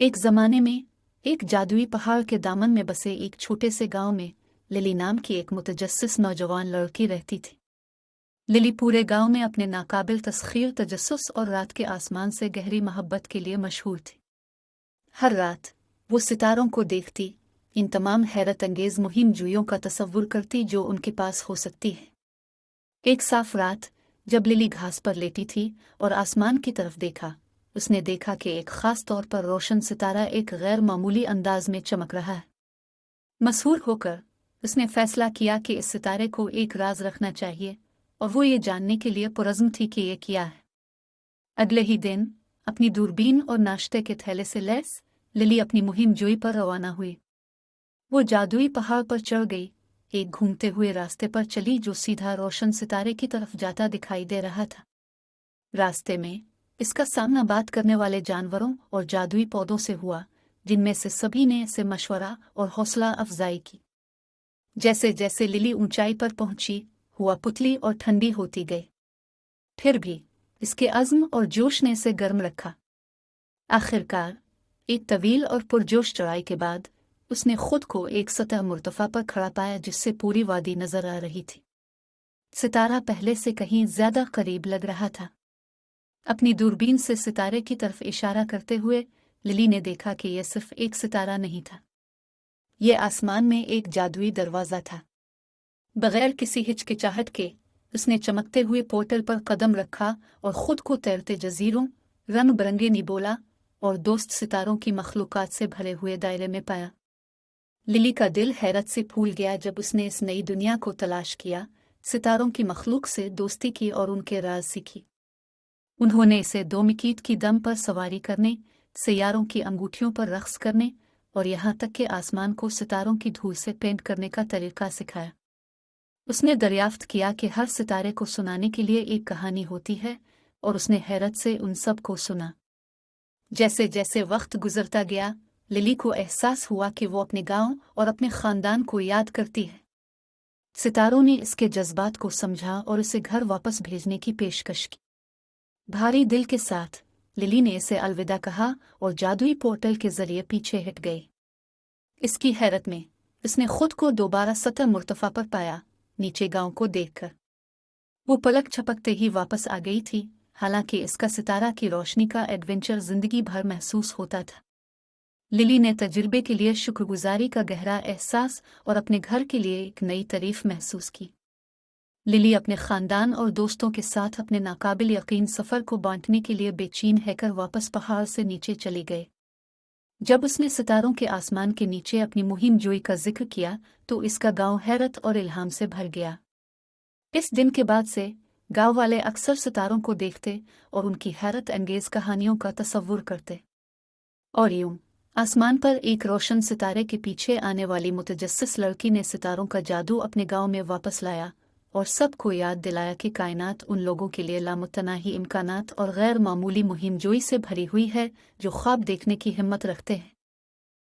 एक ज़माने में एक जादुई पहाड़ के दामन में बसे एक छोटे से गांव में लिली नाम की एक मुतजस्सिस नौजवान लड़की रहती थी। लिली पूरे गांव में अपने नाकाबिल तस्खीर तजस्सुस और रात के आसमान से गहरी मोहब्बत के लिए मशहूर थी। हर रात वो सितारों को देखती, इन तमाम हैरत अंगेज मुहिम जुइयों का तसव्वुर करती जो उनके पास हो सकती है। एक साफ रात जब लिली घास पर लेटी थी और आसमान की तरफ देखा, उसने देखा कि एक खास तौर पर रोशन सितारा एक गैर मामूली अंदाज में चमक रहा है। मसहूर होकर उसने फैसला किया कि इस सितारे को एक राज रखना चाहिए और वो ये जानने के लिए पुरज़्म थी कि ये क्या है। अगले ही दिन अपनी दूरबीन और नाश्ते के थैले से लैस लिली अपनी मुहिम जोई पर रवाना हुई। वो जादुई पहाड़ पर चढ़ गई, एक घूमते हुए रास्ते पर चली जो सीधा रोशन सितारे की तरफ जाता दिखाई दे रहा था। रास्ते में इसका सामना बात करने वाले जानवरों और जादुई पौधों से हुआ, जिनमें से सभी ने इसे मशवरा और हौसला अफजाई की। जैसे जैसे लिली ऊंचाई पर पहुंची, हुआ पुतली और ठंडी होती गई। फिर भी इसके अज़्म और जोश ने इसे गर्म रखा। आखिरकार एक तवील और पुरजोश चढ़ाई के बाद उसने खुद को एक सतह मुर्तफा पर खड़ा पाया जिससे पूरी वादी नजर आ रही थी। सितारा पहले से कहीं ज्यादा करीब लग रहा था। अपनी दूरबीन से सितारे की तरफ इशारा करते हुए लिली ने देखा कि यह सिर्फ एक सितारा नहीं था, यह आसमान में एक जादुई दरवाज़ा था। बगैर किसी हिचकिचाहट के उसने चमकते हुए पोर्टल पर कदम रखा और खुद को तैरते जजीरों, रंग बिरंगे निबोला और दोस्त सितारों की मखलूकात से भरे हुए दायरे में पाया। लिली का दिल हैरत से फूल गया जब उसने इस नई दुनिया को तलाश किया, सितारों की मखलूक से दोस्ती की और उनके राज सीखी। उन्होंने इसे दो मिकीट की दम पर सवारी करने, सियारों की अंगूठियों पर रक्स करने और यहाँ तक कि आसमान को सितारों की धूल से पेंट करने का तरीका सिखाया। उसने दरियाफ्त किया कि हर सितारे को सुनाने के लिए एक कहानी होती है और उसने हैरत से उन सब को सुना। जैसे जैसे वक्त गुजरता गया, लिली को एहसास हुआ कि वो अपने गांव और अपने खानदान को याद करती है। सितारों ने इसके जज्बात को समझा और इसे घर वापस भेजने की पेशकश की। भारी दिल के साथ लिली ने इसे अलविदा कहा और जादुई पोर्टल के जरिए पीछे हट गई। इसकी हैरत में उसने खुद को दोबारा सतह मुर्तफा पर पाया, नीचे गांव को देखकर। वो पलक झपकते ही वापस आ गई थी, हालांकि इसका सितारा की रोशनी का एडवेंचर जिंदगी भर महसूस होता था। लिली ने तजुर्बे के लिए शुक्रगुजारी का गहरा एहसास और अपने घर के लिए एक नई तारीफ महसूस की। लिली अपने खानदान और दोस्तों के साथ अपने नाकाबिल यकीन सफ़र को बांटने के लिए बेचैन होकर वापस पहाड़ से नीचे चली गए। जब उसने सितारों के आसमान के नीचे अपनी मुहिम जोई का जिक्र किया तो इसका गांव हैरत और इल्हाम से भर गया। इस दिन के बाद से गांव वाले अक्सर सितारों को देखते और उनकी हैरत अंगेज कहानियों का तसव्वुर करते। और यूं आसमान पर एक रोशन सितारे के पीछे आने वाली मुतजस्सिस लड़की ने सितारों का जादू अपने गांव में वापस लाया और सबको याद दिलाया कि कायनात उन लोगों के लिए लामुतनाही इम्कानात और गैर मामूली मुहिम जोई से भरी हुई है जो ख्वाब देखने की हिम्मत रखते हैं।